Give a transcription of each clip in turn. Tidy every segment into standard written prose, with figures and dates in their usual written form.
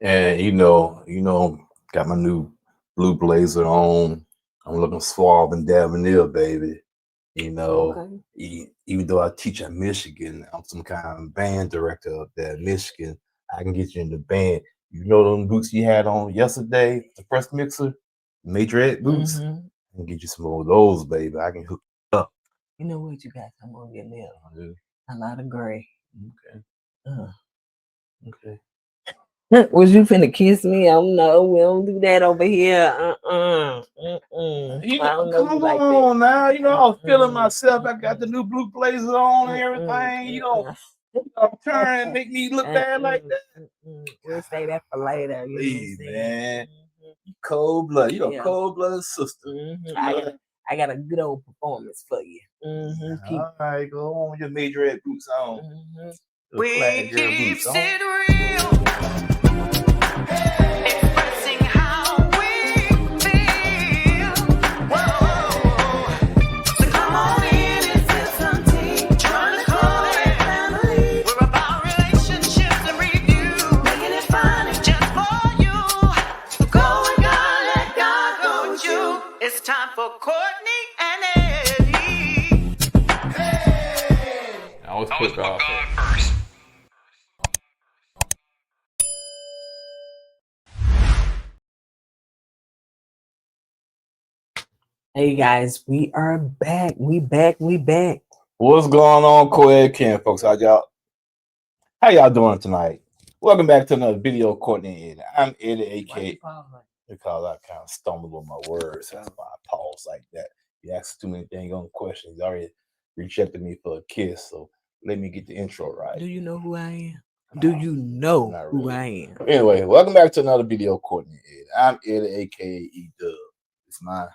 And got my new blue blazer on. I'm looking suave and debonair, baby. Okay. Even though I teach at Michigan, I'm some kind of band director up there at Michigan. I can get you in the band. You know them boots you had on yesterday, the press mixer, major ed boots. Mm-hmm. I can get you some more of those, baby. I can hook you up. You know what? You got some on your nail. Yeah. A lot of gray. Okay. Uh. Okay. Was you finna kiss me? Oh no, we don't do that over here. I don't know you Come like that. on now. I was feeling Mm-mm, myself. I got the mm-mm, new blue blazer on and mm-mm, everything. mm-mm. Turn and make me look bad like Mm-mm, that. mm-mm. We'll say that for later. You know what I'm Please, saying? man. Mm-hmm. Cold blood. Yeah. Cold blooded sister. Mm-hmm. I got a good old performance for you. Mm-hmm. Keep. All right, go on with your major red boots on. Mm-hmm. Your plaid girl boots on. It real, expressing how we feel. Whoa. So come on in and sip some tea. Trying to call it family. We're about relationships and review. Making it fun just for you. Go with God, let God go with you. It's time for Kourtney and Eddie. I always put God first. Hey guys, we are back. We back. What's going on, co-ed Ken, folks? How y'all doing tonight? Welcome back to another video, Kourtney Eddie. I'm Eddie, aka because I kind of stumbled on my words. That's why I pause like that. You ask too many things on questions. You already rejected me for a kiss, so let me get the intro right. Do you know who I am? Do you know Not who really. I am? Anyway, welcome back to another video, Kourtney Eddie. I'm Eddie, aka E-Dub. It's my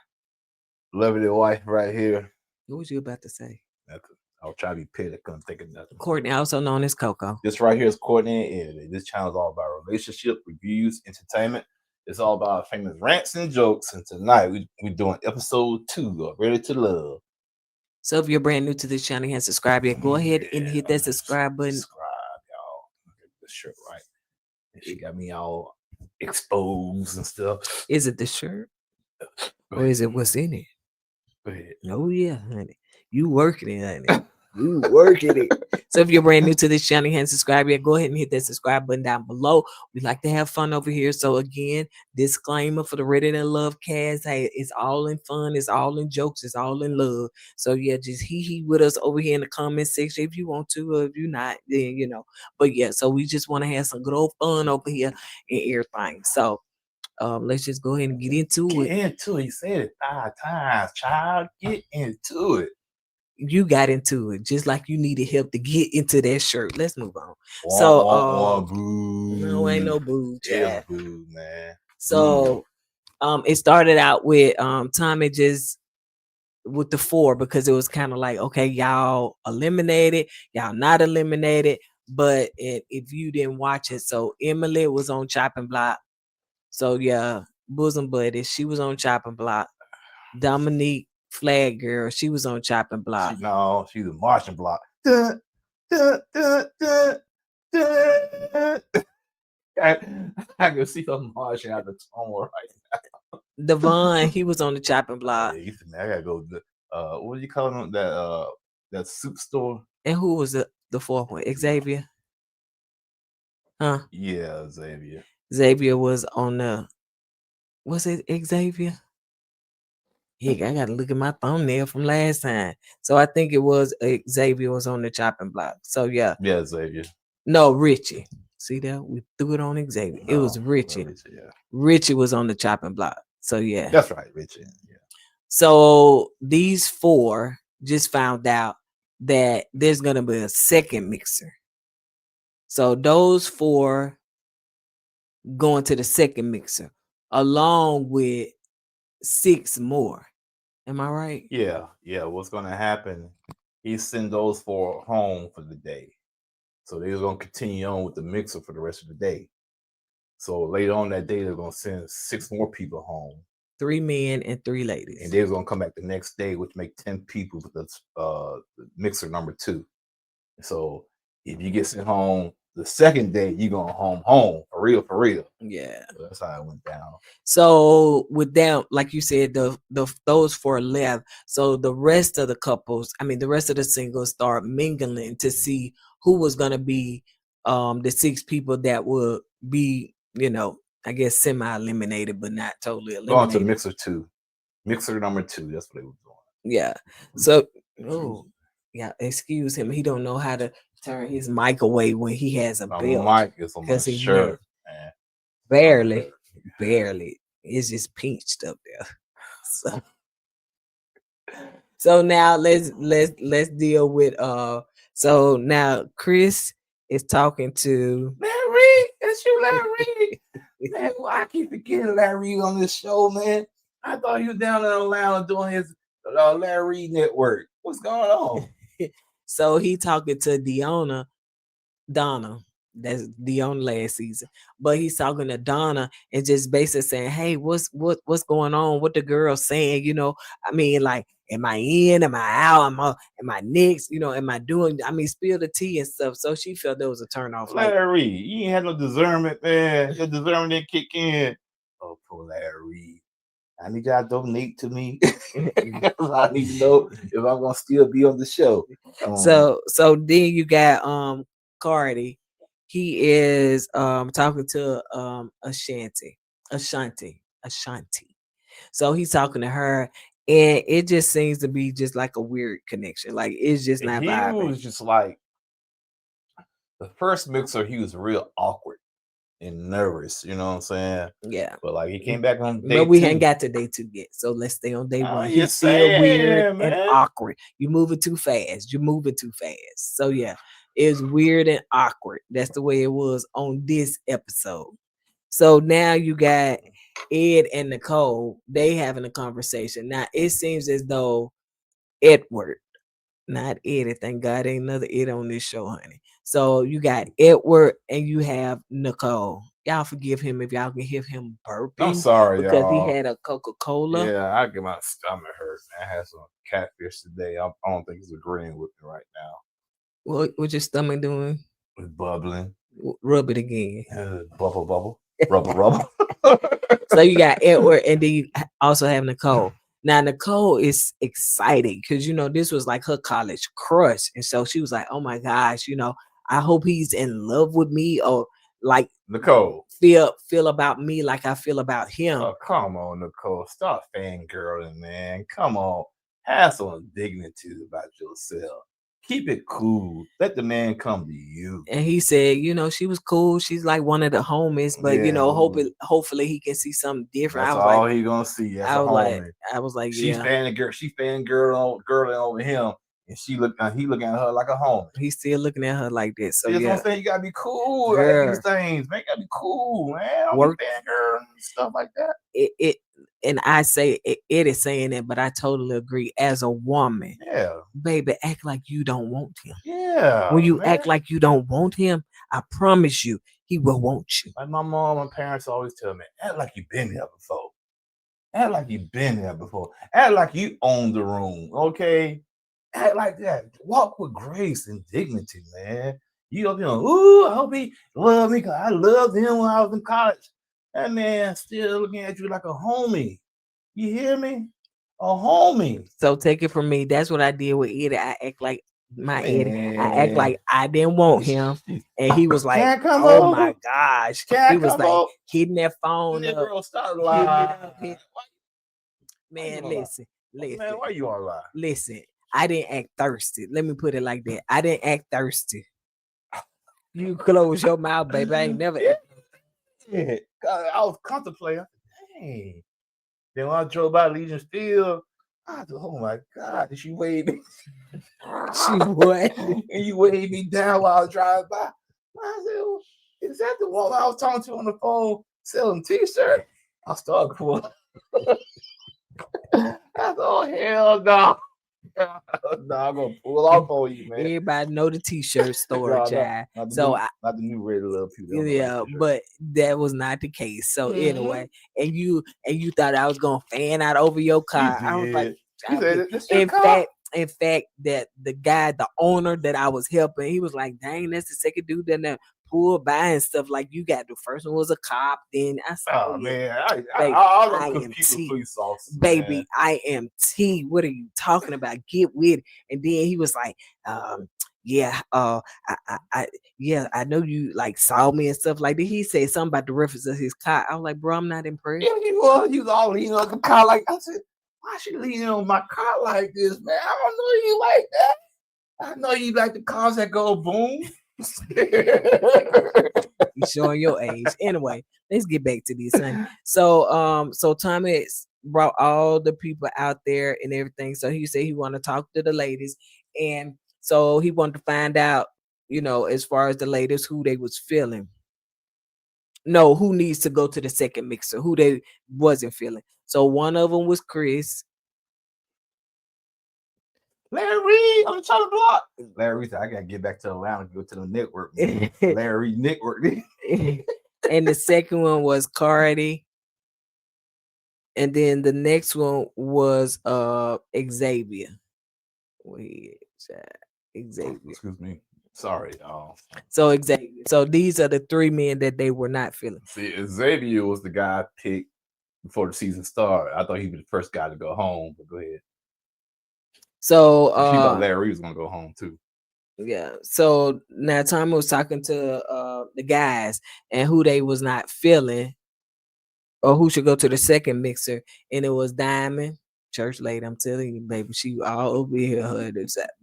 lovely wife right here. What was you about to say? Nothing. I'll try to be petty. I couldn't think of nothing. Kourtney, also known as Coco. This right here is Kourtney Eddie. This channel is all about relationship, reviews, entertainment. It's all about famous rants and jokes. And tonight we're doing episode 2 of Ready to Love. So if you're brand new to this channel and subscribe yet, go ahead and hit that subscribe button. Subscribe, y'all. Get this shirt right. And she got me all exposed and stuff. Is it the shirt? Or is it what's in it? Go ahead. Oh yeah, honey. You working it, honey. You working it. So if you're brand new to this channel and subscribe yet, go ahead and hit that subscribe button down below. We like to have fun over here. So again, disclaimer for the Ready to Love cast. Hey, it's all in fun, it's all in jokes, it's all in love. So yeah, just hee with us over here in the comment section if you want to, or if you're not, then But yeah, so we just want to have some good old fun over here and everything. So let's just go ahead and get into it. Get into it. You said it 5 times, child. Get into it. You got into it just like you needed help to get into that shirt. Let's move on. Boo. No, ain't no boo, Yeah, boo, man. So it started out with Tommy just with the 4 because it was kind of like, okay, y'all eliminated, y'all not eliminated. But if you didn't watch it, so Emily was on chopping block. So yeah, bosom buddy, she was on chopping block. Dominique Flag Girl, she was on chopping block. She's a marching block. I can see her marching out the tone right now. Devon, he was on the chopping block. Yeah, I gotta go to what do you call them? That soup store. And who was the 4th one? Xavier? Huh? Yeah, Xavier. Xavier was on the, was it Xavier? Heck, I gotta look at my thumbnail from last time. So I think it was Xavier was on the chopping block. So yeah. Yeah, Xavier. No, Richie. See that? We threw it on Xavier. It was Richie. Yeah. Richie was on the chopping block. So yeah. That's right, Richie. Yeah. So these 4 just found out that there's gonna be a second mixer. So those 4 going to the second mixer along with 6 more. Am I right? Yeah. What's gonna happen? He send those 4 home for the day. So they're gonna continue on with the mixer for the rest of the day. So later on that day, they're gonna send 6 more people home. 3 men and 3 ladies. And they're gonna come back the next day, which make 10 people with the mixer number 2. So if you get sent home, the second day you going home for real, for real. Yeah. So that's how it went down. So with them, like you said, those 4 left. So the rest of the couples, I mean, the rest of the singles start mingling to see who was gonna be the 6 people that would be, I guess semi-eliminated, but not totally Going eliminated. to mixer 2. Mixer number 2. That's what they were doing. Yeah. So, yeah, excuse him. He don't know how to turn his mic away when he has a My belt. mic is on my 'Cause he shirt, man. Barely. It's just pinched up there. So now let's deal with so now Chris is talking to Larry, it's you, Larry. Man, why I keep forgetting Larry on this show, man? I thought he was down in Atlanta doing his Larry Network. What's going on? so he talking to Donna. That's Dion last season, but he's talking to Donna and just basically saying, "Hey, what's going on? What the girl's saying? I mean, like, am I in? Am I out? Am I next? Am I doing? I mean, spill the tea and stuff." So she felt there was a turn off. Like, Larry, you ain't had no discernment, man. Your discernment didn't kick in. Oh, poor Larry. I need y'all to donate to me. I need to know if I'm gonna still be on the show. So then you got Cardi. He is talking to Ashanti. So he's talking to her, and it just seems to be just like a weird connection. Like, it's just not He vibing. was just like the first mixer. He was real awkward and nervous. You know what I'm saying? Yeah. But like he came back on day But we 2. ain't got to day 2 yet. So let's stay on day 1. you He's still weird saying, and man? awkward. You're moving too fast. So yeah, it's weird and awkward. That's the way it was on this episode. So now you got Ed and Nicole. They having a conversation. Now it seems as though Edward, not Eddie. Thank God ain't another Ed on this show, honey. So you got Edward and you have Nicole. Y'all forgive him if y'all can hear him burping. I'm sorry, because y'all. he had a Coca-Cola. Yeah, I get my stomach hurt. Man. I had some catfish today. I don't think it's agreeing with me right now. What your stomach doing? It's bubbling. Rub it again. Bubble. Rubber. So you got Edward, and then you also have Nicole. Now Nicole is excited because this was like her college crush, and so she was like, "Oh my gosh, I hope he's in love with me, or like Nicole feel about me like I feel about him." Oh, come on, Nicole. Stop fangirling, man. Come on. Have some dignity about yourself. Keep it cool. Let the man come to you. And he said, she was cool. She's like one of the homies, but Yeah. hopefully he can see something different. That's I was all like, he gonna see. As I a was homie. like, I was like, She yeah. fangirling over him, and he looking at her like a homie. He's still looking at her like this. So That's yeah, what I'm saying. You gotta be cool Girl. at these things. Man, you gotta be cool, man. Don't Work- be fangirl and stuff like that. it and I say it is saying that, but I totally agree. As a woman, Yeah. baby, act like you don't want him. Yeah. When you man. act like you don't want him, I promise you, he will want you. Like my mom and parents always tell me, act like you've been there before. Act like you've been there before. Act like you own the room, okay? Act like that. Walk with grace and dignity, man. Ooh, I hope he loved me because I loved him when I was in college. That man still looking at you like a homie. You hear me? A homie. So take it from me. That's what I did with Eddie. I act like my Eddie. I act like I didn't want him, and he was like, Can't come "Oh over? my gosh!" Can't He was come like over? hitting that phone up. Girl, stop hitting it lying. up, hit- Man, Why you listen. Man, why you all lie? Listen, I didn't act thirsty. Let me put it like that. I didn't act thirsty. You close your mouth, baby. I ain't never. Yeah. I was contemplating. Dang. Then when I drove by Legion Field, I thought, oh my God, did she wave me? She what? And you waved me down while I was driving by. I said, well, is that the one I was talking to on the phone selling t-shirts? I started for. I thought, oh, hell no. No, I'm gonna pull off on you, man. Everybody know the t-shirt store, No, child. not the So new, not the new Red Love people. They don't yeah, like t-shirts. but that was not the case. So Mhm. anyway, and you thought I was gonna fan out over your car. I was like, You said, this your car? in fact, that the guy, the owner that I was helping, he was like, "Dang, that's the second dude that pulled by and stuff. Like you got the first one was a cop, then I said, Oh yeah, man, baby, I I don't am compete with T. police officers, Baby, man. I am T. What are you talking about? Get with it. And then he was like, yeah, yeah, I know you like saw me and stuff like that. He said something about the reference of his car. I was like, bro, I'm not impressed. Yeah, he was all leaning on the car like I said, why she leaning on my car like this, man? I don't know you like that. I know you like the cars that go boom. You showing your age. Anyway, let's get back to this, honey. So Thomas brought all the people out there and everything. So he said he want to talk to the ladies, and so he wanted to find out, as far as the ladies, who they was feeling. No, who needs to go to the second mixer, who they wasn't feeling. So one of them was Chris. Larry Reed on the chocolate block. Larry Reed said, I gotta get back to Atlanta and go to the network, man. Larry Reed network. And the second one was Cardi. And then the next one was Xavier. Wait, Xavier. Excuse me. Sorry. So Xavier. So these are the three men that they were not feeling. See, Xavier was the guy I picked before the season started. I thought he was the first guy to go home, but go ahead. So She thought Larry Reed was gonna go home too. Yeah. So now Tommy was talking to the guys and who they was not feeling or who should go to the second mixer, and it was Diamond, church lady. I'm telling you, baby, she all over here.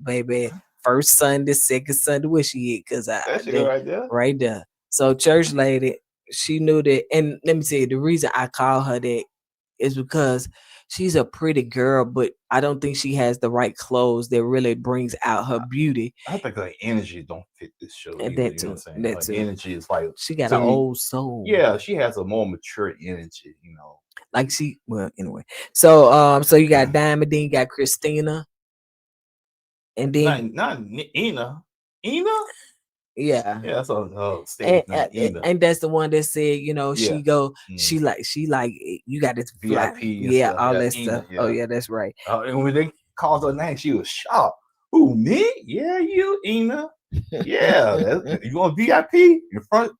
Baby, first Sunday, second Sunday, where she at? Cause That shit right there. right there. So church lady, she knew that, and let me tell you, the reason I call her that is because she's a pretty girl, but I don't think she has the right clothes that really brings out her beauty. I think her energy don't fit this show. And Either, that you know what I'm too, saying? that Her too. energy is like She got to an me, old soul. Yeah, she has a more mature energy, Like well, anyway. So so you got Diamond, then you got Christina. And then Not Ina. Ina? yeah. Yeah, that's a stage name. Ina. And that's the one that said, she Yeah. she like you got this fly. VIP and Yeah, stuff. all Yeah, that Ina, stuff. Oh yeah, that's right. And when they called her name, she was shocked. Who, me? Yeah, you, Ina. Yeah, you want VIP in front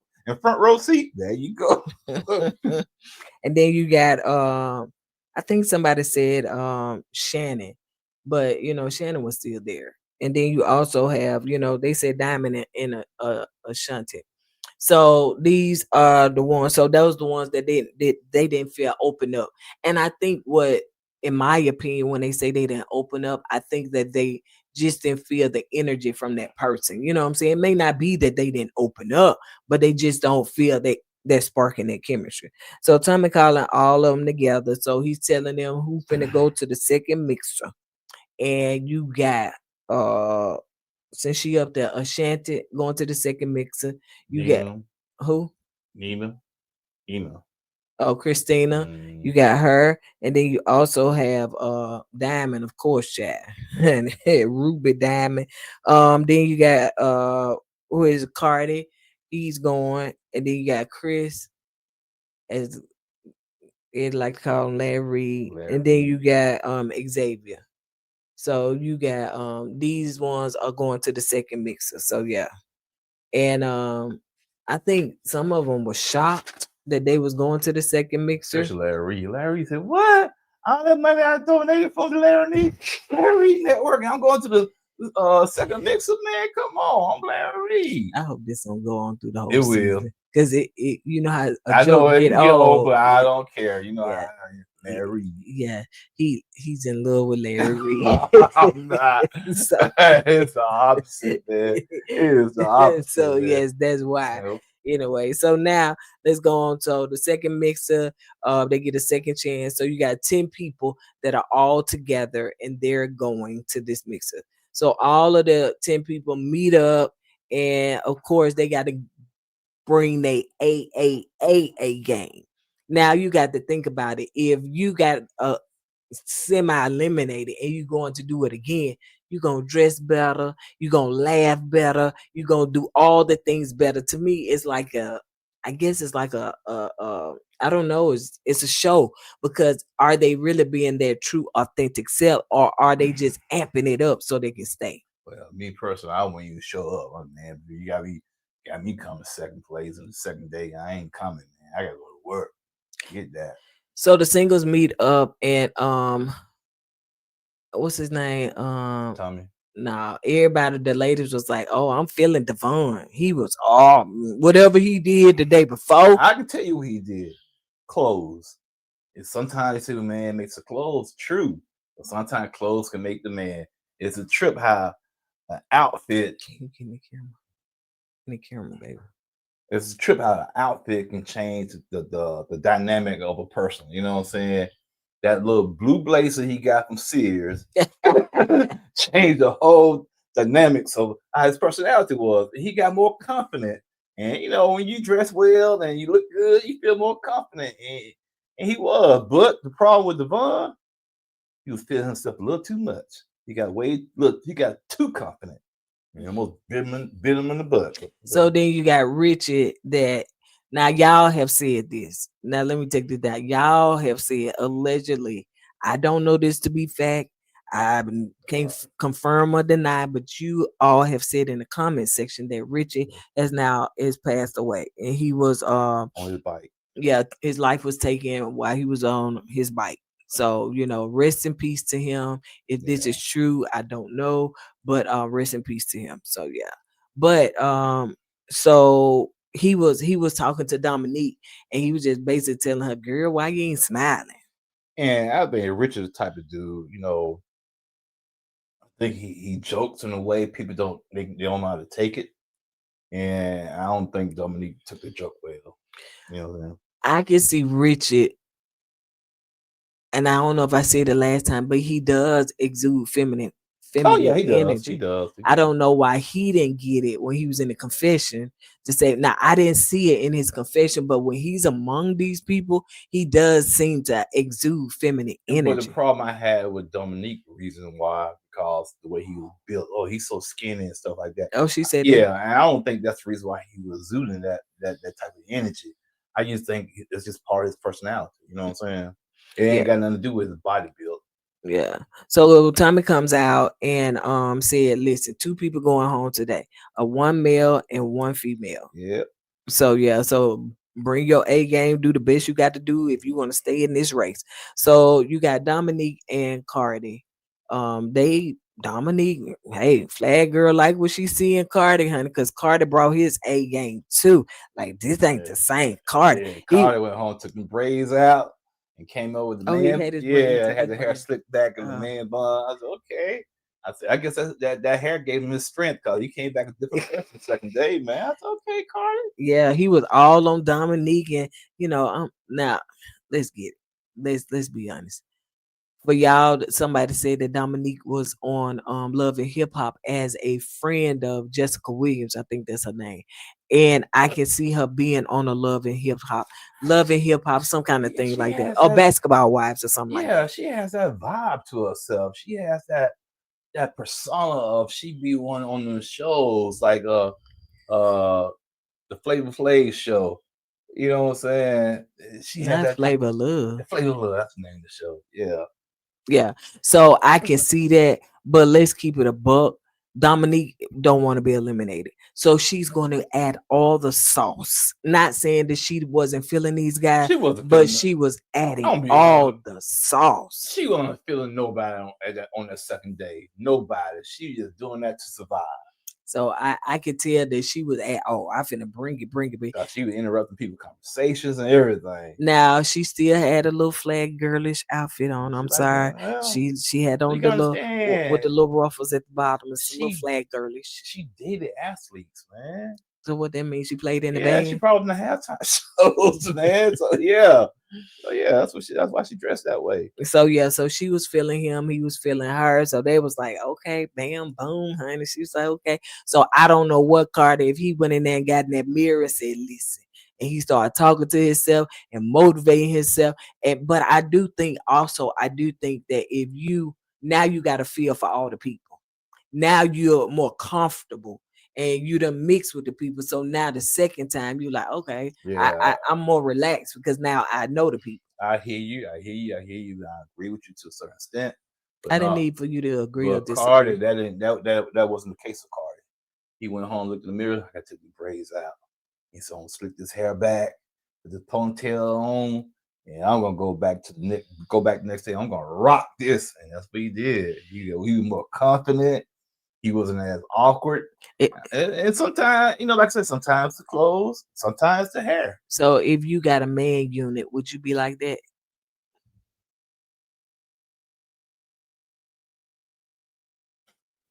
row seat? There you go. And then you got I think somebody said Shannon, but Shannon was still there. And then you also have, they said Diamond and Ashanti. So these are the ones. So those the ones that they didn't feel open up. And I think what, in my opinion, when they say they didn't open up, I think that they just didn't feel the energy from that person. You know what I'm saying? It may not be that they didn't open up, but they just don't feel that spark and that chemistry. So Tommy calling all of them together. So he's telling them who finna go to the second mixer. And you got since she up there, Ashanti going to the second mixer. You Nina, got who? Ina. Oh, Christina. Mm. You got her, and then you also have Diamond, of course, chat. And Ruby Diamond. Then you got who is Cardi? He's going, and then you got Chris as it like call him Larry, and then you got Xavier. So you got these ones are going to the second mixer. So yeah. And I think some of them were shocked that they was going to the second mixer. Especially Larry. Larry said, "What? All that money I donated for the Larry Network, and I'm going to the second mixer, man. Come on, I'm Larry." I hope this don't go on through the whole It season. will. Because it you know how I know it get get old, but I yeah. don't care. Yeah. Larry. Yeah, he's in love with Larry Reed. I'm not. So, It's the opposite, man. It is the opposite. So man. yes, that's why. Yep. Anyway, so now let's go on. So the second mixer, they get a second chance. So you got 10 people that are all together and they're going to this mixer. So all of the 10 people meet up, and of course they got to bring their AAA game. Now you got to think about it. If you got a semi-eliminated and you're going to do it again, you're going to dress better, you're going to laugh better, you're going to do all the things better. To me, it's like I guess it's like I don't know, it's a show, because are they really being their true authentic self, or are they just amping it up so they can stay? Well, me personally, I wouldn't even show up, man. You gotta got me coming second place on the second day. I ain't coming, man. I gotta go to work. Get that. So the singles meet up and what's his name? Tommy. Nah, everybody, the ladies was like, "Oh, I'm feeling Devon. He was whatever he did the day before." I can tell you what he did. Clothes. And sometimes they say the man makes the clothes. True. But sometimes clothes can make the man. It's a trip how an outfit. Can you give me camera? Give me camera, baby. It's a trip how an outfit can change the dynamic of a person. You know what I'm saying? That little blue blazer he got from Sears changed the whole dynamics of how his personality was. He got more confident. And you know, when you dress well and you look good, you feel more confident. And he was. But the problem with Devon, he was feeling himself a little too much. He got too confident. And almost bit him in the butt. So then you got Richard that now y'all have said this. Now let me take this down. Y'all have said allegedly. I don't know this to be fact. I can't confirm or deny, but you all have said in the comment section that Richie is passed away, and he was on his bike. Yeah, his life was taken while he was on his bike. So rest in peace to him. If this is true, I don't know, but rest in peace to him. So yeah, but so he was talking to Dominique, and he was just basically telling her, "Girl, why you ain't smiling?" And I think Richard's the type of dude, I think he jokes in a way people don't know how to take it. And I don't think Dominique took the joke well. You know what I'm saying? I can see Richard, and I don't know if I said it last time, but he does exude feminine Oh yeah, he does. energy. He does. I don't know why he didn't get it when he was in the confession to say, now I didn't see it in his confession, but when he's among these people, he does seem to exude feminine But energy. the problem I had with Dominique, reason why, because the way he was built, he's so skinny and stuff like that. Oh, she said that? Yeah, and I don't think that's the reason why he was exuding that type of energy. I just think it's just part of his personality. You know what I'm saying? It ain't got nothing to do with his body build. Yeah. So Tommy comes out and said, listen, 2 people going home today, one male and one female. Yeah. So bring your A game, do the best you got to do if you want to stay in this race. So you got Dominique and Cardi. Dominique, hey, flag girl, like what she see in Cardi, honey, because Cardi brought his A game too. Like, this ain't the same Cardi. Yeah, Cardi went home, took the braids out, and came over with the man. He had his had the hair slicked back in the man bun. I was okay. I guess that hair gave him his strength because he came back a different person the second day, man. I said, okay, Cardi. Yeah, he was all on Dominique, and now let's get it. Let's be honest. For y'all, somebody said that Dominique was on Love and Hip Hop as a friend of Jessica Williams. I think that's her name. And I can see her being on a Love and Hip Hop, some kind of thing like that. Or Basketball Wives or something like that. Yeah, she has that vibe to herself. She has that persona of she be one on the shows like the Flavor Flav show. You know what I'm saying? She has that Flavor Love. Flavor Love, that's the name of the show. Yeah. Yeah. So I can see that, but let's keep it a buck. Dominique don't want to be eliminated. So she's going to add all the sauce. Not saying that she wasn't feeling these guys, she was adding all the sauce. She wasn't feeling nobody on that second day. Nobody. She just doing that to survive. So I could tell that she was I finna bring it. She was interrupting people's conversations and everything. Now she still had a little flag girlish outfit on. I'm sorry. She had on the little with the little ruffles at the bottom and some little flag girlish. She dated athletes, man. So what that means? She played in the band? She probably in the halftime shows, man. So yeah. That's why she dressed that way. So she was feeling him, he was feeling her. So they was like, okay, bam, boom, honey. She was like, okay. So I don't know what Carter, if he went in there and got in that mirror and said, listen, and he started talking to himself and motivating himself. But I do think that if you got a feel for all the people. Now you're more comfortable and you done mix with the people. So now the second time you're like, okay, I'm more relaxed because now I know the people. I hear you. I agree with you to a certain extent. But I didn't need for you to agree with this. Cardi, that wasn't the case of Cardi. He went home, looked in the mirror. I got to take the braids out. And so I'm gonna slick this hair back, put the ponytail on, and I'm gonna go back the next day. I'm gonna rock this, and that's what he did. He was more confident. He wasn't as awkward. And sometimes, like I said, sometimes the clothes, sometimes the hair. So if you got a man unit, would you be like that?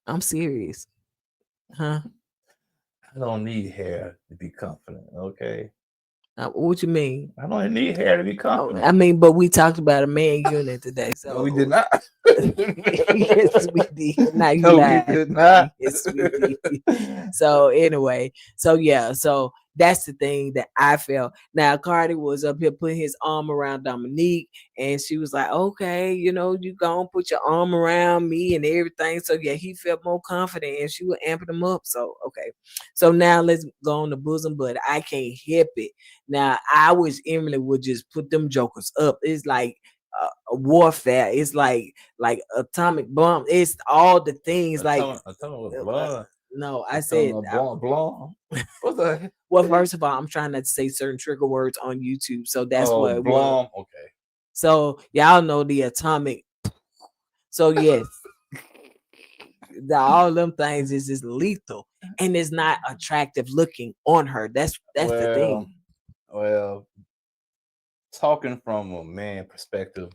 I'm serious. Huh? I don't need hair to be confident. Okay, What you mean? I don't need hair to be confident. I mean, but we talked about a man unit today. So No, we did not. Yes, we did. Now you No, we lied. did not. Yes, we did. So anyway, so that's the thing that I felt. Now Cardi was up here putting his arm around Dominique, and she was like, "Okay, you gonna put your arm around me and everything." So yeah, he felt more confident, and she was amping him up. So okay, so now let's go on the bosom, but I can't help it. Now I wish Emily would just put them jokers up. It's like warfare. It's like atomic bomb. It's all the things like. I'm talking about blood. No, I said blonde. What's that? well, first of all, I'm trying not to say certain trigger words on YouTube, so that's what it was. blonde. Okay. So y'all know the atomic. So yes, all them things is just lethal, and it's not attractive looking on her. That's the thing. Well, talking from a man perspective,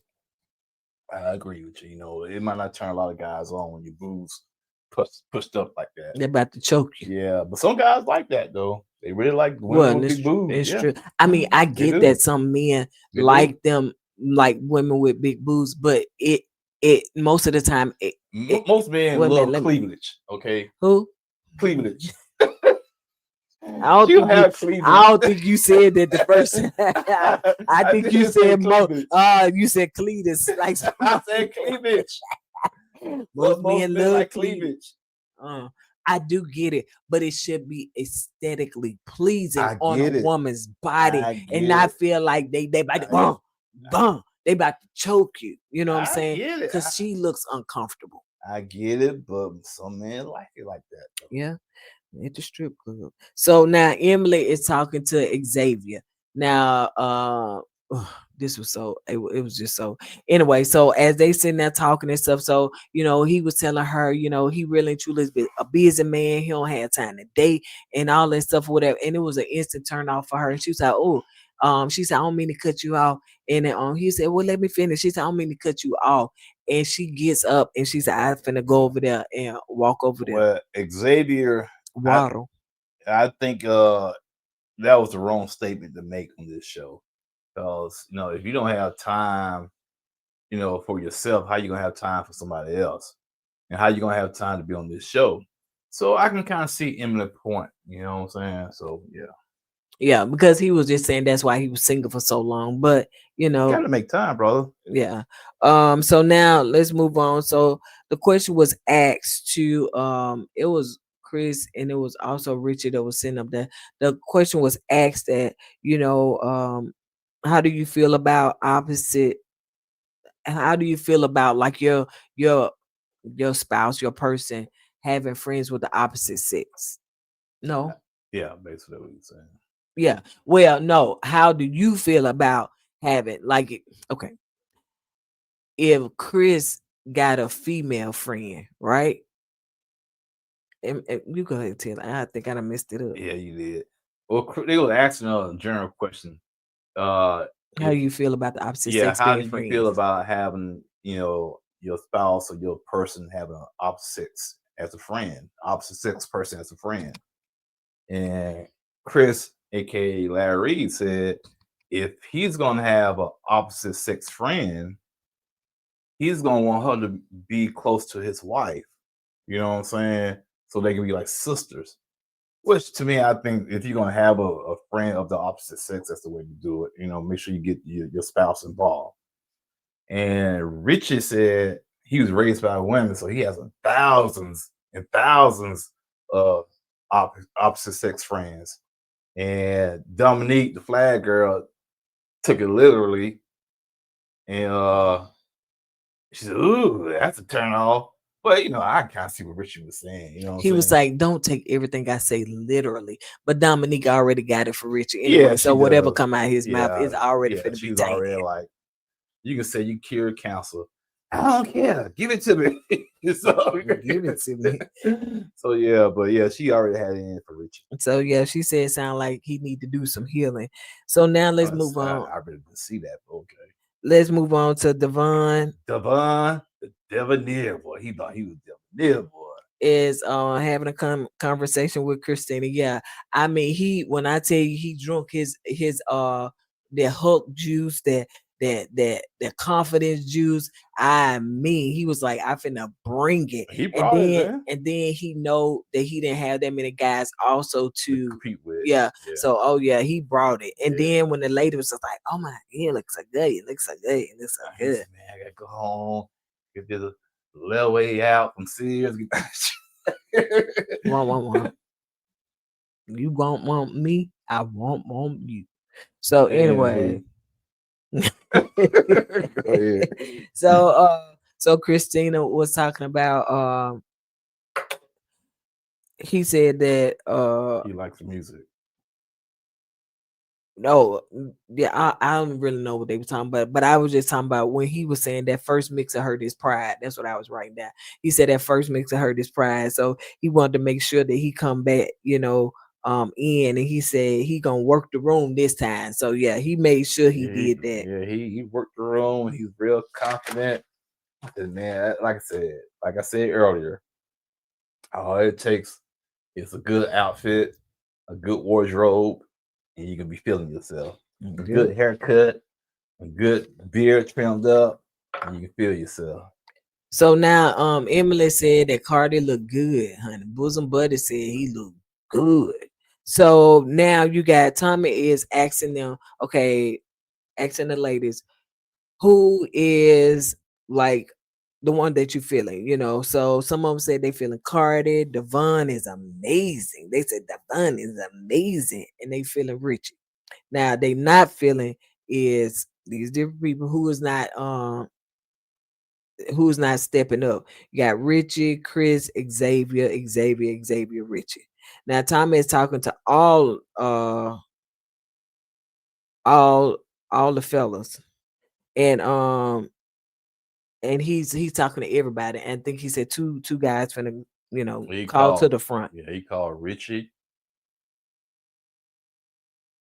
I agree with you. It might not turn a lot of guys on when your boobs pushed up like that. They're about to choke you. Yeah, but some guys like that though. They really like women with big boobs. It's yeah. true. I mean, I get that some men like them, like women with big boobs, but it most of the time, most men love cleavage. Okay, who cleavage? I don't think you said that the first. I think you said most. You said cleavage. Like I said cleavage. Most men love like cleavage. I do get it, but it should be aesthetically pleasing on a woman's body, and not feel like they about to they about to choke you. You know what I'm saying? Because she looks uncomfortable. I get it, but some men like it like that. Though. Yeah. At the strip club. So now Emily is talking to Xavier. Now, this was so it was just so anyway. So as they sitting there talking and stuff, so he was telling her, he really and truly is a busy man. He don't have time to date and all that stuff, or whatever. And it was an instant turn off for her. And she was like, "Oh, she said, I don't mean to cut you off." And then he said, "Well, let me finish." She said, "I don't mean to cut you off." And she gets up and she said, "I'm finna go over there and walk over there." Well, Xavier. Waddle. I think that was the wrong statement to make on this show, because if you don't have time, for yourself, how you gonna have time for somebody else, and how you gonna have time to be on this show? So I can kind of see Emily's point. You know what I'm saying? So yeah, because he was just saying that's why he was single for so long. But you gotta make time, brother. Yeah. So now let's move on. So the question was asked to it was Chris and it was also Richard that was sitting up there. The question was asked that, how do you feel about opposite? How do you feel about like your spouse, your person having friends with the opposite sex? No. Yeah, basically what you're saying. Yeah. Well, no. How do you feel about having okay. If Chris got a female friend, right? And you go ahead and tell. I think I done messed it up. Yeah, you did. Well, they were asking a general question. How do you feel about the opposite sex? How do you feel about having, your spouse or your person having an opposite as a friend, opposite sex person as a friend? And Chris, aka Larry Reed, said if he's gonna have an opposite sex friend, he's gonna want her to be close to his wife. You know what I'm saying? So they can be like sisters. Which to me, I think if you're gonna have a friend of the opposite sex, that's the way to do it. Make sure you get your spouse involved. And Richie said he was raised by women, so he has thousands and thousands of opposite sex friends. And Dominique, the flag girl, took it literally, and she said, "Ooh, that's a turn off." But you know, I kind of see what Richie was saying. You know what I'm He was saying? like, "Don't take everything I say literally." But Dominique already got it for Richie Yeah, anyway. So she whatever does. come out his mouth Yeah, is already yeah. finna be She's tainted. already like, you can say you cured cancer. I don't care. Give it to me. So, Give it to me. so yeah, but yeah, she already had it in for Richie. So yeah, she said it sound like he need to do some healing. So now let's move on. I really didn't see that. But okay. Let's move on to Devon. Devon, the Devoneer boy. He thought he was Devoneer boy. Is having a conversation with Christina. Yeah, I mean when I tell you he drunk his that Hulk juice, that confidence juice. I mean he was like, I finna bring it, He and brought it, man. then he know that he didn't have that many guys also to compete with. yeah. So oh yeah, he brought it, and Yeah. then when the lady was just like, oh my, it looks so good, it looks so good, it looks so He good. said, man, I gotta go home. Get the little way out from Sears. Want. You want me, I want you. So anyway, Go ahead. so Christina was talking about he said that He likes the music. no, yeah, I don't really know what they were talking about, but I was just talking about when he was saying that first mix of hurt his pride. That's what I was writing down. He said that first mix of hurt his pride, so he wanted to make sure that he come back, in, and he said he gonna work the room this time. So yeah, he made sure he did that. Yeah, he worked the room. He's real confident. And man, like I said earlier, all it takes is a good outfit, a good wardrobe, and you can be feeling yourself. A good haircut, a good beard trimmed up, and you can feel yourself. So now Emily said that Cardi looked good, honey. Bosom Buddy said he looked good. So now you got Tommy is asking them, okay, asking the ladies, who is like the one that you feeling, So some of them said they feeling Cardi, Devon is amazing. They said Devon is amazing, and they feeling Richie. Now they not feeling is these different people who's not stepping up. You got Richie, Chris, Xavier, Richie. Now Tommy is talking to all the fellas, and he's talking to everybody, and I think he said two guys finna call to the front. Yeah, he called Richie.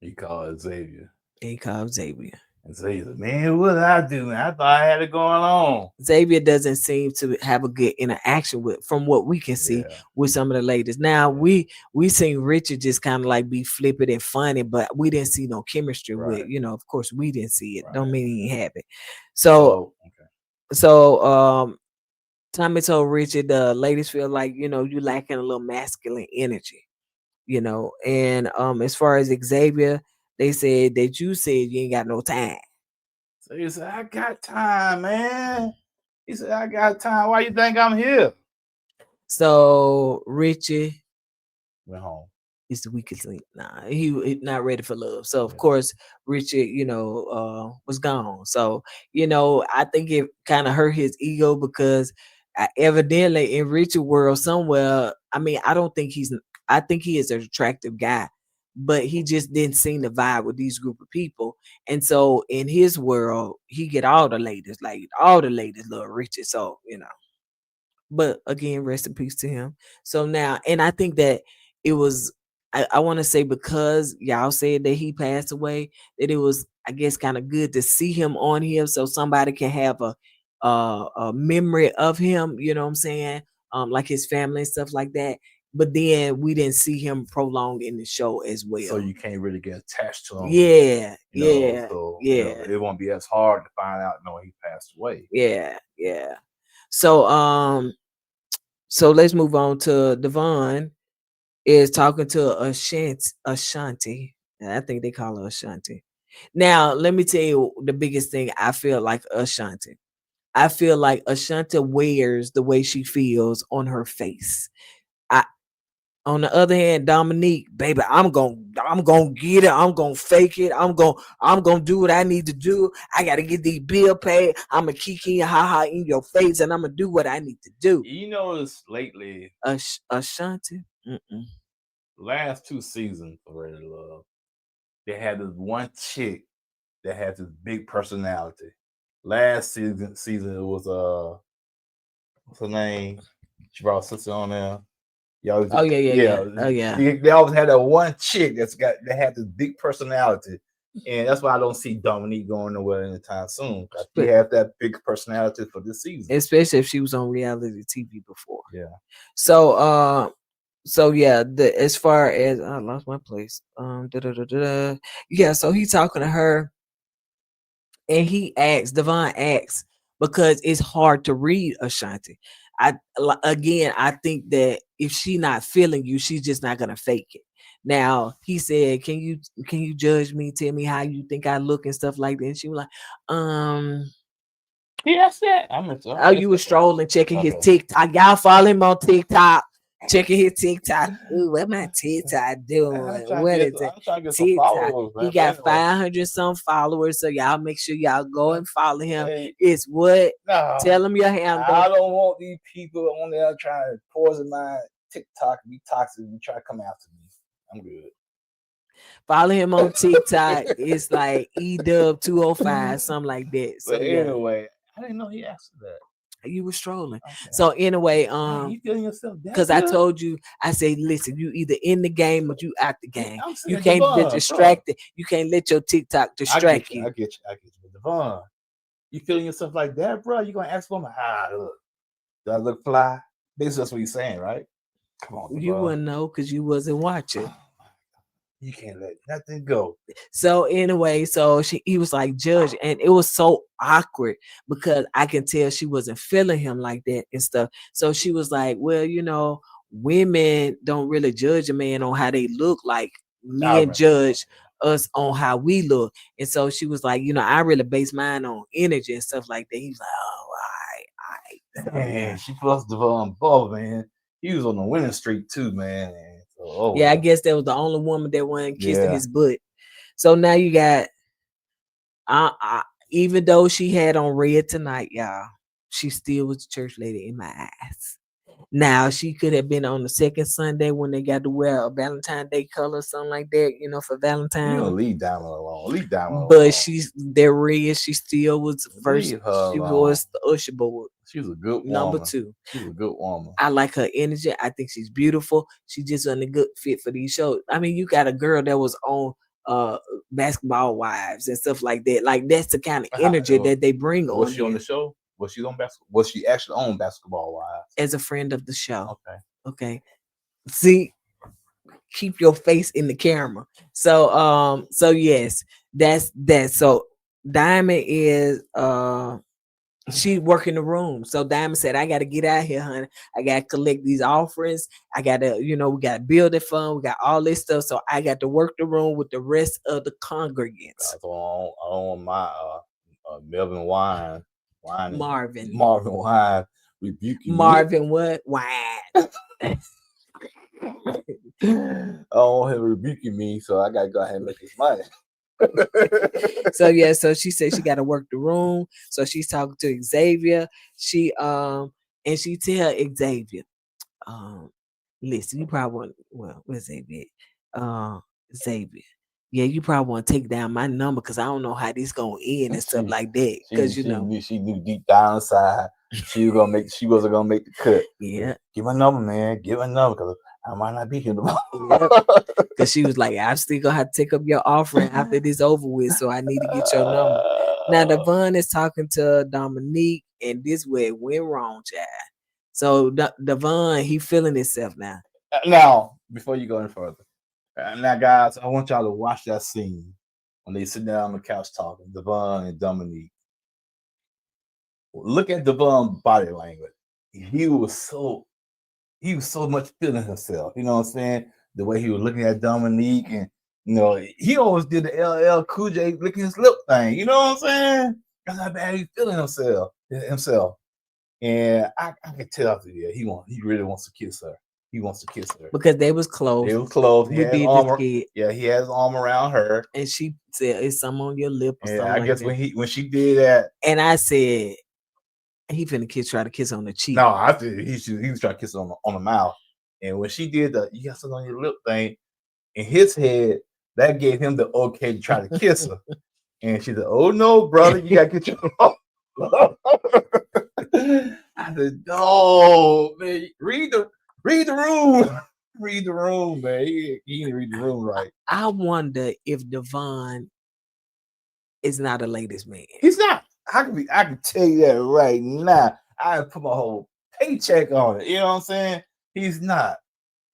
He called Xavier. He called Xavier. And Xavier, man, what did I do? Man? I thought I had it going on. Xavier doesn't seem to have a good interaction with, from what we can see, with some of the ladies. Now we seen Richard just kind of like be flippant and funny, but we didn't see no chemistry with. Of course, we didn't see it. Don't mean he ain't have it. So Tommy told Richard the ladies feel like you lacking a little masculine energy, and as far as Xavier, they said that you said you ain't got no time. So he said, I got time, man. He said, I got time. Why you think I'm here? So Richie went home. It's the weakest link. Nah, he not ready for love. So of course, Richard, was gone. So I think it kind of hurt his ego because evidently in Richard world somewhere. I mean, I don't think he's. I think he is an attractive guy, but he just didn't seem to vibe with these group of people. And so in his world, he get all the ladies, like all the ladies love Richard. So but again, rest in peace to him. So now, and I think that it was, I want to say because y'all said that he passed away, that it was, I guess, kind of good to see him on here so somebody can have a memory of him, you know what I'm saying? Like his family and stuff like that. But then we didn't see him prolonged in the show as well. So you can't really get attached to him. Yeah, So it won't be as hard to find out knowing he passed away. Yeah. So so let's move on to Devon is talking to Ashanti. And I think they call her Ashanti. Now, let me tell you the biggest thing I feel like Ashanti. I feel like Ashanti wears the way she feels on her face. On the other hand, Dominique, baby, I'm gonna get it. I'm gonna fake it. I'm gonna do what I need to do. I gotta get these bill paid. I'm gonna kiki and ha ha in your face, and I'm gonna do what I need to do. You notice lately, Ashanti, last 2 seasons of Ready to Love, they had this one chick that had this big personality. Last season it was what's her name? She brought her sister on there. Y'all, Oh yeah. Oh yeah. They always had that one chick that had this big personality, and that's why I don't see Dominique going nowhere anytime soon. She have that big personality for this season, especially if she was on reality TV before. Yeah. So yeah, as far as I lost my place. Yeah, so he talking to her, and Devon asks, because it's hard to read Ashanti. I think that if she not feeling you, she's just not gonna fake it. Now he said, "Can you judge me? Tell me how you think I look and stuff like that." And she was like, Yes, that. I'm oh, you was strolling, checking his TikTok. Y'all follow him on TikTok. Checking his TikTok. Ooh, what my TikTok doing? What is it? TikTok. He got 500 some followers, so y'all make sure y'all go and follow him. Hey, it's what? No, tell him your handle. I don't want these people on there trying to poison my TikTok, be toxic, and try to come after me. I'm good. Follow him on TikTok. It's like EDub205, something like that. So but anyway, I didn't know he asked that. You were strolling. Okay. So anyway, you feeling yourself because I told you, I say, listen, you either in the game or you out the game. You can't get distracted. Bro. You can't let your TikTok distract you. I get you. But Devon, you feeling yourself like that, bro? You gonna ask for me? Look, do I look fly? Basically, that's what he's saying, right? Come on, Devon. You wouldn't know because you wasn't watching. You can't let nothing go. So anyway, he was like, judge, and it was so awkward because I can tell she wasn't feeling him like that and stuff. So she was like, well, women don't really judge a man on how they look, like men judge us on how we look. And so she was like, I really base mine on energy and stuff like that. He was like, oh, all right. Man, she plus Devon Ball, man. He was on the winning streak too, man. I guess that was the only woman that wasn't kissing his butt. So now you got, even though she had on red tonight, y'all, she still was a church lady in my eyes. Now she could have been on the second Sunday when they got to wear a Valentine's Day color, something like that, for Valentine's. You don't leave Diamond alone. Leave Diamond alone. But they're red. She still was first. She was the usher board. She was a good woman. Number 2. She was a good woman. I like her energy. I think she's beautiful. She just wasn't a good fit for these shows. I mean, you got a girl that was on Basketball Wives and stuff like that. Like that's the kind of energy that they bring on. Was she on the show? Was she on basketball? Was she actually on Basketball Wives? As a friend of the show. Okay. See, keep your face in the camera. So yes, that's that. So Diamond is she working the room. So Diamond said, I got to get out here, honey. I got to collect these offerings. I got to, we got to build a fund. We got all this stuff. So I got to work the room with the rest of the congregants. I don't want my Melvin Wine. Marvin Wine rebuking Marvin me. What? Wine. I don't want him rebuking me, so I got to go ahead and make his money. So she said she got to work the room. So she's talking to Xavier. She and she tell Xavier, listen, you probably want where's Xavier? Xavier. Yeah, you probably want to take down my number because I don't know how this gonna end and stuff like that. Because she knew deep down inside she wasn't gonna make the cut. Yeah, give my number, man. Give my number because I might not be here tomorrow. Because she was like, I'm still gonna have to take up your offering after this over with, so I need to get your number. Now Devon is talking to Dominique, and this way it went wrong, child. So Devon, he feeling himself now. Now, before you go any further. Now, guys, I want y'all to watch that scene when they sit down on the couch talking, Devon and Dominique. Look at Devon's body language. He was so much feeling himself. You know what I'm saying? The way he was looking at Dominique, and he always did the LL Cool J licking his lip thing. You know what I'm saying? That's how bad he's feeling himself. And I can tell he really wants to kiss her. he wants to kiss her. because they was close. They was close. He We had did his this arm. kid, Yeah, he had his arm around her. and she said, "It's some on your lip or And something I like guess that." when she did that, And I said, "He finna try to kiss on the cheek." no, I think he was trying to kiss her on the mouth. And when she did the "you got something on your lip" thing, in his head, that gave him the okay to try to kiss her. And she said, "Oh no, brother, you gotta get your." I said, "No, man, read the room, read the room, man. He didn't read the room right. I wonder if Devon is not a ladies' man. He's not. I can tell you that right now. I put my whole paycheck on it. You know what I'm saying? He's not,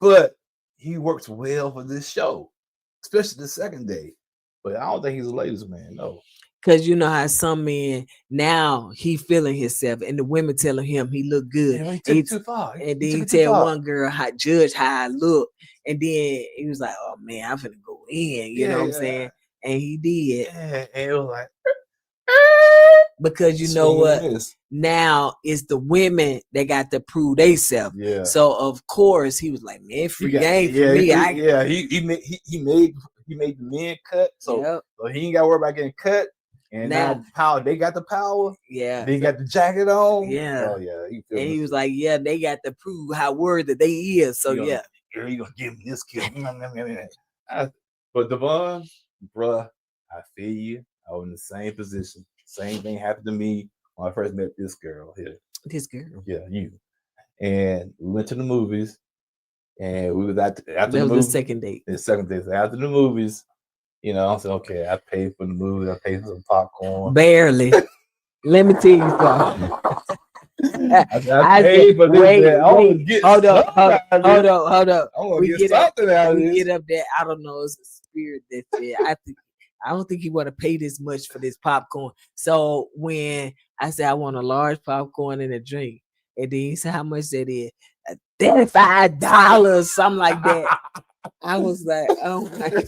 but he works well for this show, especially the second day. But I don't think he's a ladies' man. No. Cause you know how some men now he feeling himself, and the women telling him he look good, Yeah, he took it too far. and then took he it too tell far. one girl how judge how I look, and then he was like, "Oh man, I'm finna go in," you know what I'm saying? And he did Yeah, and it was like because you know what? This. Now it's the women that got to prove themselves. Yeah. So of course he was like, "Man, free game for yeah, me." He made the men cut, so, Yep. so he ain't got to worry about getting cut. And now power, they got the power. Yeah. They got the jacket on. Yeah. Oh yeah. And he was like, "Yeah, they got to prove how worthy they is." So you yeah. Gonna, you gonna give me this kiss. But Devon, bruh, I feel you. I was in the same position. Same thing happened to me when I first met this girl here. This girl. Yeah, you. And we went to the movies, and we was after That the was movie. the second date. The second day. So after the movies, you know, I said, okay, I paid for the movie. I paid for some popcorn. Barely. Let me tell you something. I paid for this. Wait. Hold up. I'm gonna We get something out of we this. get up there. I don't know. It's a spirit that's there. I don't think he want to pay this much for this popcorn. So when I said I want a large popcorn and a drink, and then he said how much that is, $35, something like that. I was like, oh my God.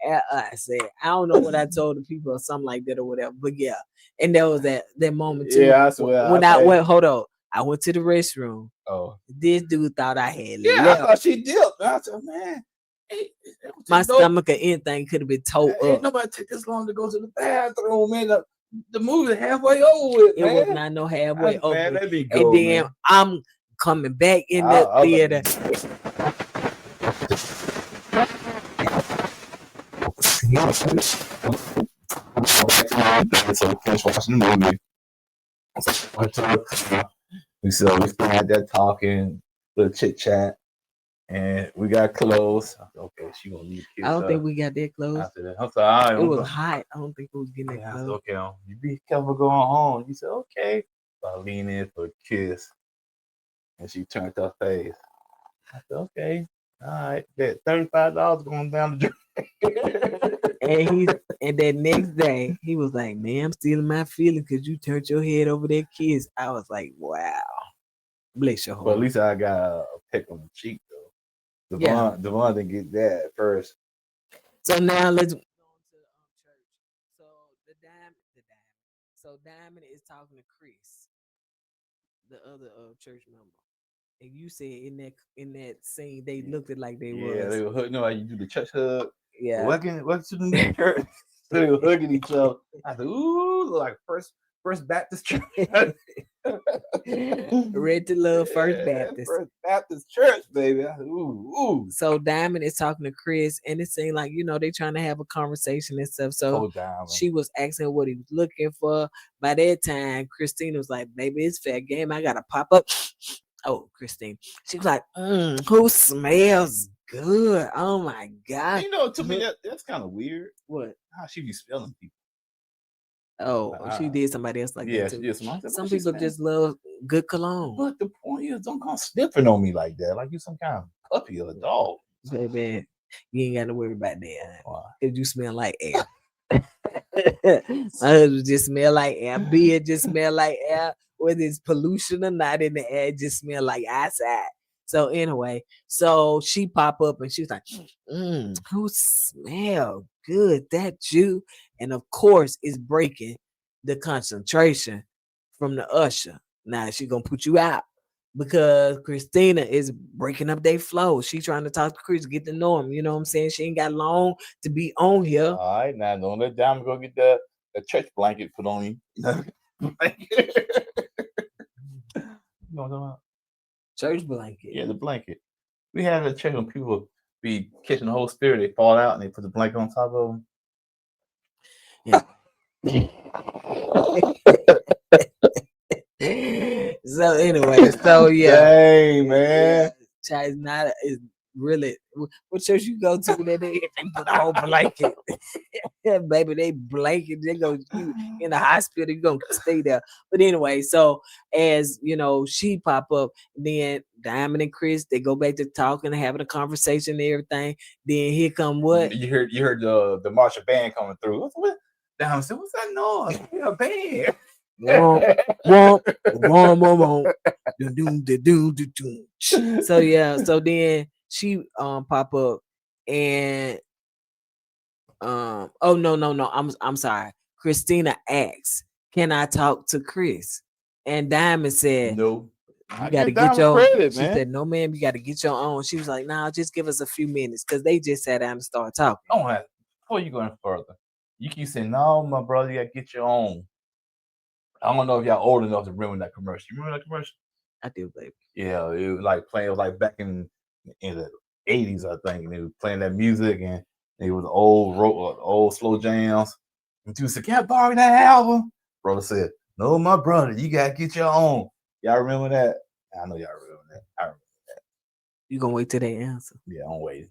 And I said, I don't know what I told the people or something like that or whatever. But yeah. And there was that moment too. Yeah, I swear. When I went, hold on. I went to the restroom. Oh. This dude thought I had Yeah, left. I thought she dipped. I said, man. My stomach or anything could have been towed up. Ain't nobody take this long to go to the bathroom, man. The movie halfway over with, It man. was not no halfway over. Man, let me go, and then man. I'm coming back in the theater. So we finished watching the movie. We had that talking, little chit chat, and we got close. Okay, she gonna need to kiss I don't her. think we got that close. I said, I'm sorry. It was hot. I don't think it was getting that I said, close. okay, you be careful going home. He said, okay. So I leaned in for a kiss, and she turned her face. I said, okay, all right, that $35 going down the drain. And that next day, he was like, "Man, I'm stealing my feeling because you turned your head over that kiss." I was like, "Wow, bless your heart." But at least I got a peck on the cheek though. Devon didn't get that at first. So now let's go on to church. So the diamond. So Diamond is talking to Chris, the other church member. And you said in that scene they looked it like they was. Yeah, they were hugging. You know how you do the church hug? Yeah. Welcome to the church. So they were hugging each other. I said, ooh, like First Baptist Church. Red to Love First Baptist. First Baptist Church, baby. I said, ooh. So Diamond is talking to Chris, and it seemed like, they trying to have a conversation and stuff. So she was asking what he was looking for. By that time, Christina was like, baby, it's fair game. I gotta pop up. Oh, Christine. She was like, who smells good? Oh my God. To me, that's kind of weird. What? How she be smelling people. Oh, she did somebody else like that too. She did somebody. Some people just love good cologne. But the point is, don't come sniffing on me like that, like you some kind of puppy or a dog. Baby, you ain't got to worry about that. Why? If you smell like air. My husband just smell like air. Beard just smell like air. Whether it's pollution or not in the air, it just smell like outside. So anyway, so she pop up and she was like, who smell good? That you? And of course, it's breaking the concentration from the usher. Now she gonna put you out because Christina is breaking up their flow. She trying to talk to Chris, get to know him. You know what I'm saying? She ain't got long to be on here. All right, now don't let Diamond go get the church blanket put on you. You know what I'm talking about? Church blanket. Yeah, the blanket. We had a church when people be catching the whole spirit, they fall out and they put the blanket on top of them. Yeah. So anyway, so yeah. Dang, man. Church not is really what church you go to that they put a whole blanket. Yeah, baby, they blanket, they go you in the hospital, you gonna stay there. But anyway, so as you know, she pop up, then Diamond and Chris, they go back to talking and having a conversation and everything. Then here come what? You heard the marching band coming through. What? Diamond said, "What's that noise? A band." So yeah, so then she pop up and oh no, I'm sorry. Christina asks, "Can I talk to Chris?" And Diamond said, No. "You got to get your." She said, "No, ma'am, you got to get your own." She was like, "Nah, just give us a few minutes," because they just sat down and started talking. Oh, before you go any further, you keep saying, "No, my brother, you got to get your own." I don't know if y'all old enough to remember that commercial. You remember that commercial? I do, baby. Yeah, it was like playing. It was like back in the 80s, I think, and they was playing that music, and it was old slow jams. And dude said, "Can I borrow that album?" Brother said, "No, my brother, you gotta get your own." Y'all remember that? I know y'all remember that. I remember. You gonna wait till they answer? Yeah, I'm waiting.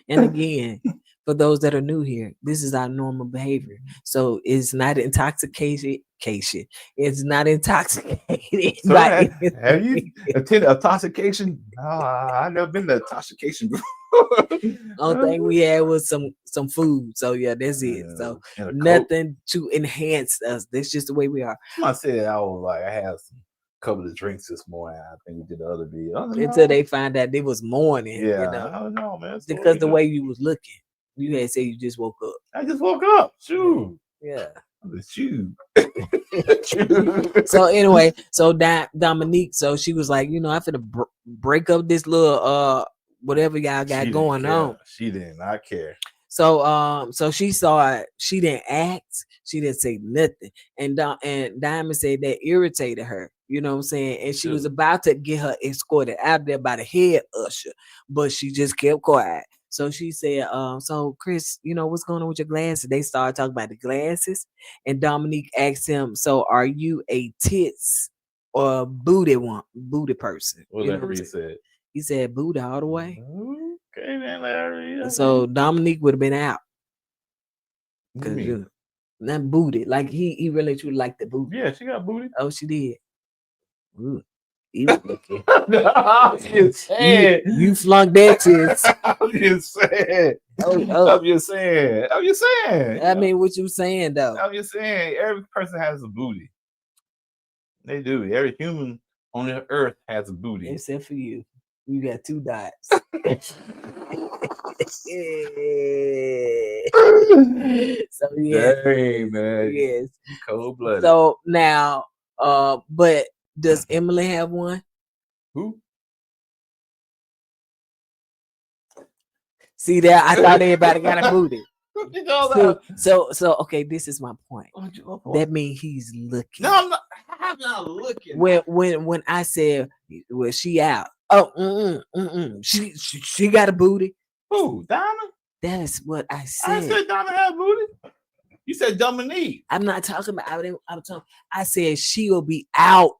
And again, for those that are new here, this is our normal behavior. So it's not intoxication. It's not intoxicated. So by have you attended intoxication? No, I've never been to intoxication before. Only thing we had was some food. So yeah, that's it. So And a Coke. nothing to enhance us. That's just the way we are. I said I was like, I had some couple of drinks this morning. I think we did the other video. Until they find out it was morning. Yeah, You know, I don't know, man. because the way you was looking, you had said you just woke up. I just woke up. Shoot. Yeah. Shoot. So anyway, so Dominique, so she was like, I finna break up this little whatever y'all got going on. She did not care. So so she saw it. She didn't act. She didn't say nothing. And Diamond said that irritated her. You know what I'm saying? And she was about to get her escorted out there by the head usher, but she just kept quiet. So she said, so Chris, what's going on with your glasses? They started talking about the glasses. And Dominique asked him, so are you a tits or booty person? What Larry said? He said booty all the way. Okay, then, Larry. So Dominique would have been out. Because not booty. Like he really truly liked the booty. Yeah, she got booty. Oh, she did. Ooh. You looking. I'm just saying. You flung that tits. I'm just saying. I'm just saying. I mean, what you saying though? I'm just saying. Every person has a booty. They do. Every human on the earth has a booty. Except for you. You got 2 dots. So yeah. Dang, man. Yes. Cold blooded. So now, but does Emily have one? Who? See there, I thought everybody got a booty. So okay, this is my point. That means he's looking. No, I'm not looking. When I said, well, she out. Oh, she got a booty. Who? Donna? That's what I said. I said Donna had booty. You said Dominique. I'm not talking about. I said she will be out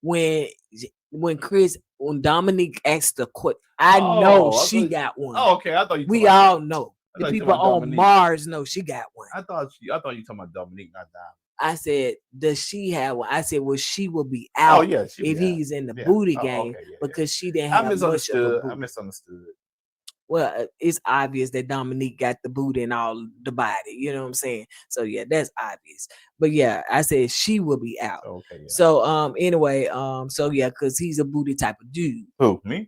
when Dominique asked the question. I know she got one. Oh, okay. I thought you. We all know. The people on Mars know she got one. I thought you talking about Dominique, not Donna. I said, does she have one? I said, well, she will be out if he's in the booty game because she didn't have much of a booty. I misunderstood. Well, it's obvious that Dominique got the booty and all the body. You know what I'm saying? So yeah, that's obvious. But yeah, I said she will be out. Okay. Yeah. So anyway, so yeah, because he's a booty type of dude. Who? Me?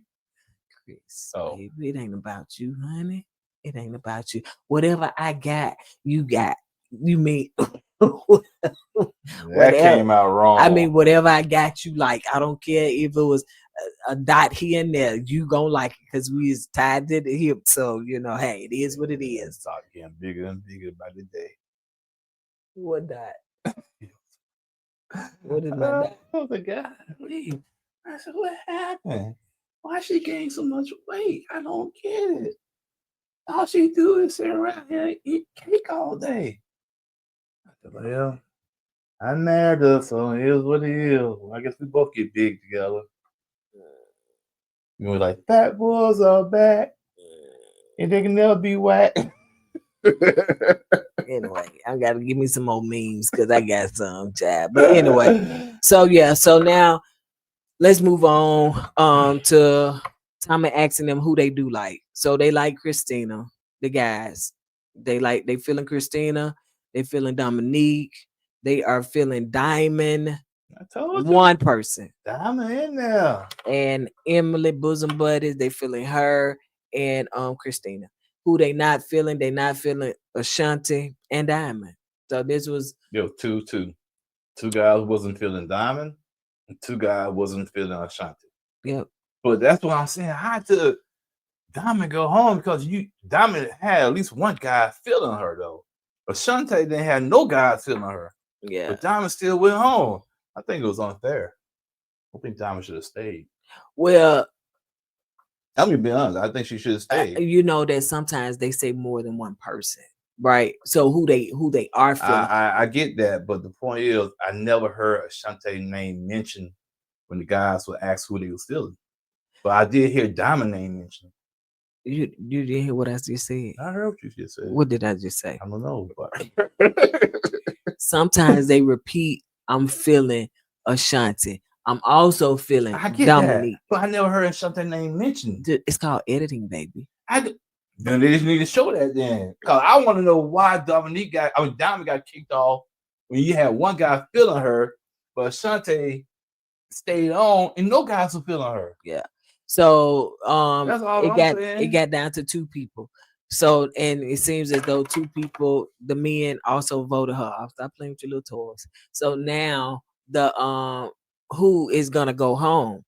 Chris. Oh. Baby, it ain't about you, honey. It ain't about you. Whatever I got, you got. You mean That Whatever. came out wrong. I mean, whatever I got you like, I don't care if it was a dot here and there, you gonna like it because we is tied to the hip. So you know, hey, it is what it is. Start getting bigger and bigger by the day. What dot? What is my dot? Oh the guy. I said, what happened? Why she gained so much weight? I don't get it. All she do is sit around here and eat cake all day. I said, well, I married her, so it is what it is. Well, I guess we both get big together. You were like, fat boys are back, and they can never be whack. Anyway, I gotta give me some more memes because I got some child. But anyway, so yeah, so now let's move on to Tommy asking them who they do like. So they like Christina, the guys. They feeling Christina, they feeling Dominique, they are feeling Diamond, I told you. one person. Diamond in there. And Emily bosom buddies, they feeling her and Christina. Who they not feeling Ashanti and Diamond. So this was Yo, two guys wasn't feeling Diamond, and two guys wasn't feeling Ashanti. yep. But that's what I'm saying. How did Diamond go home? Because Diamond had at least one guy feeling her though. Ashanti didn't have no guy feeling her. Yeah. But Diamond still went home. I think it was unfair. I think Diamond should have stayed. Well, I'm gonna be honest. I think she should have stayed. you know that sometimes they say more than one person, right? So who they are feeling. I get that, but the point is, I never heard Ashanti's name mentioned when the guys would ask who they was feeling. But I did hear Diamond name mentioned. You didn't hear what I just said. I heard what you just said. What did I just say? I don't know, but Sometimes they repeat, I'm feeling Ashanti. I'm also feeling I get Dominique. that. But I never heard Ashanti's name mentioned. It's called editing, baby. Then they just need to show that then. Because I want to know why Diamond got kicked off when you had one guy feeling her, but Ashanti stayed on and no guys were feeling her. Yeah. So That's all I'm it saying. got down to two people. So and it seems as though two people, the men also voted her off. Stop playing with your little toys. So now the who is gonna go home?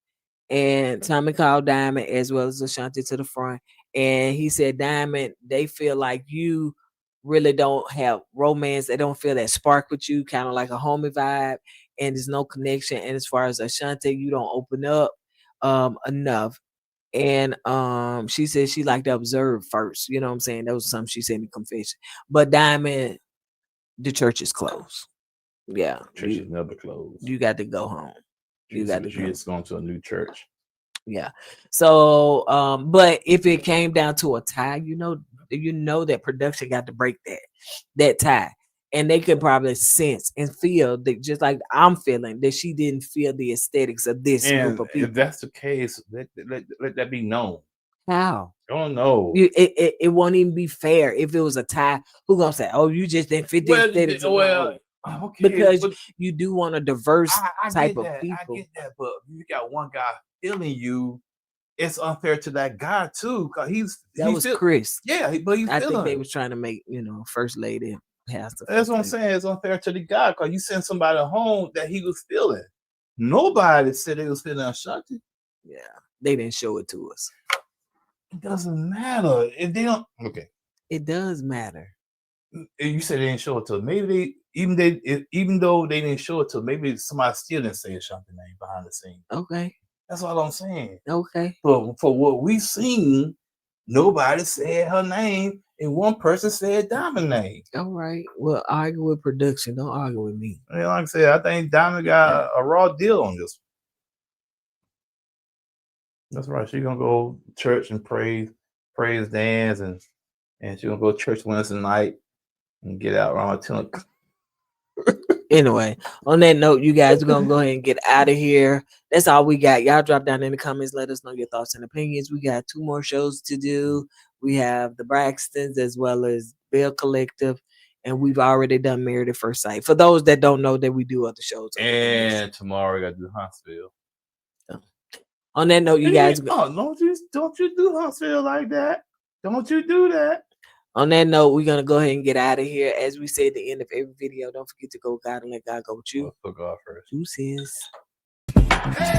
And Tommy called Diamond as well as Ashanti to the front. And he said, Diamond, they feel like you really don't have romance. They don't feel that spark with you, kind of like a homie vibe. And there's no connection. And as far as Ashanti, you don't open up enough. And she said she liked to observe first. You know what I'm saying? That was something she said in the confession. But Diamond, the church is closed. Yeah. Church is never closed. You got to go home. You got to She is going to a new church. Yeah. So but if it came down to a tie, you know that production got to break that tie. And they could probably sense and feel that, just like I'm feeling, that she didn't feel the aesthetics of this And group of people. if that's the case, let that be known. How? I don't know. It won't even be fair if it was a tie. Who gonna say, "Oh, you just didn't fit the aesthetics"? Okay, because you do want a diverse I type get of that. people. I get that, but you got one guy feeling you. It's unfair to that guy too, because That was Chris. Yeah, but he's I feeling. think they was trying to make first lady pastor. That's what I'm saying. It's unfair to the guy because you sent somebody home that he was feeling. Nobody said they was feeling Ashanti. Yeah, they didn't show it to us. It doesn't matter if they don't. Okay, it does matter. You said they didn't show it to us. Maybe even though they didn't show it to us, maybe somebody still didn't say Ashanti name behind the scenes. Okay, that's all I'm saying. Okay, but for what we seen, nobody said her name, and one person said Diamond name. All right. Well, argue with production. Don't argue with me. Like I said, I think Diamond got a raw deal on this. That's right. She's gonna go to church and praise dance, and she's gonna go to church Wednesday night and get out around 10 o'clock. Anyway, on that note, you guys are gonna go ahead and get out of here. That's all we got. Y'all drop down in the comments. Let us know your thoughts and opinions. We got 2 more shows to do. We have the Braxtons as well as Bell Collective, and we've already done Married at First Sight. For those that don't know that we do other shows. And tomorrow we got to do Huntsville. On that note, you guys. Don't you do Huntsville like that? Don't you do that? On that note, we're gonna go ahead and get out of here. As we say at the end of every video, don't forget to go with God and let God go with you. Let's put God first. Deuces. Hey.